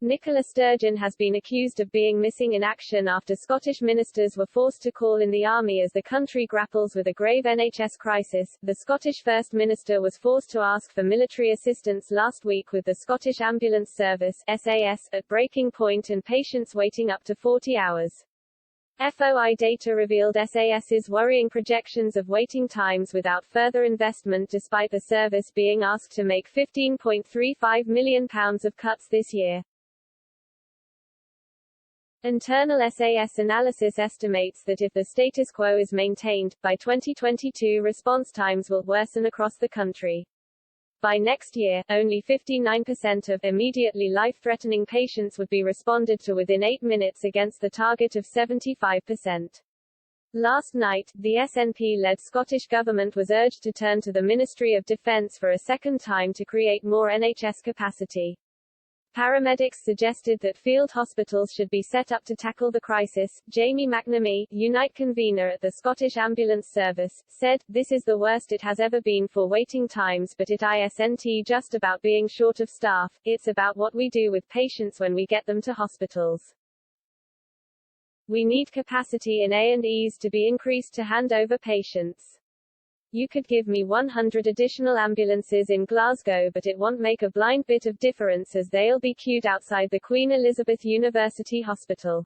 Nicola Sturgeon has been accused of being missing in action after Scottish ministers were forced to call in the army as the country grapples with a grave NHS crisis. The Scottish First Minister was forced to ask for military assistance last week with the Scottish Ambulance Service (SAS) at breaking point and patients waiting up to 40 hours. FOI data revealed SAS's worrying projections of waiting times without further investment, despite the service being asked to make £15.35 million of cuts this year. Internal SAS analysis estimates that if the status quo is maintained, by 2022 response times will worsen across the country. By next year, only 59% of immediately life-threatening patients would be responded to within 8 minutes against the target of 75%. Last night, the SNP-led Scottish Government was urged to turn to the Ministry of Defence for a second time to create more NHS capacity. Paramedics suggested that field hospitals should be set up to tackle the crisis. Jamie McNamee, Unite convener at the Scottish Ambulance Service, said, "This is the worst it has ever been for waiting times, but it isn't just about being short of staff, it's about what we do with patients when we get them to hospitals. We need capacity in A&Es to be increased to hand over patients. You could give me 100 additional ambulances in Glasgow, but it won't make a blind bit of difference as they'll be queued outside the Queen Elizabeth University Hospital.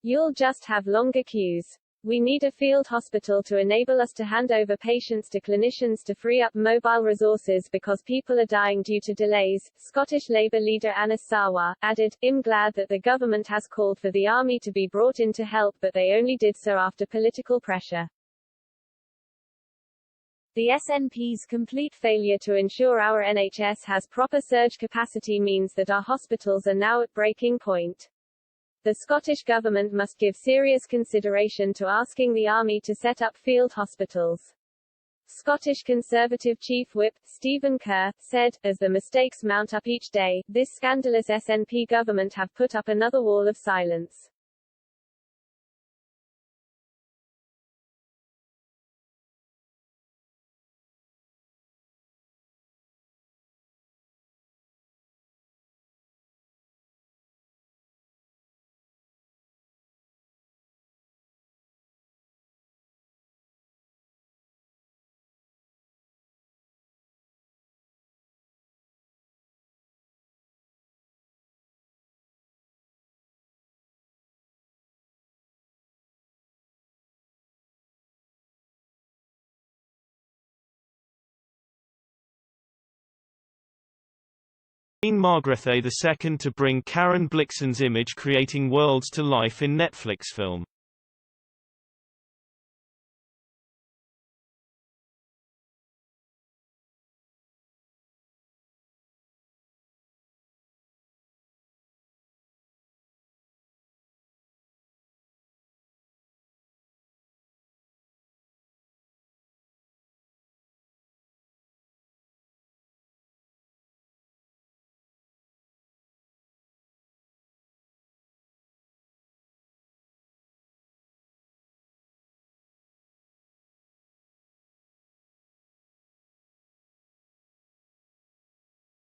You'll just have longer queues. We need a field hospital to enable us to hand over patients to clinicians to free up mobile resources because people are dying due to delays." Scottish Labour leader Anas Sarwar added, "I'm glad that the government has called for the army to be brought in to help, but they only did so after political pressure. The SNP's complete failure to ensure our NHS has proper surge capacity means that our hospitals are now at breaking point. The Scottish Government must give serious consideration to asking the army to set up field hospitals." Scottish Conservative Chief Whip, Stephen Kerr, said, "As the mistakes mount up each day, this scandalous SNP government have put up another wall of silence." Queen Margrethe II to bring Karen Blixen's image creating worlds to life in Netflix film.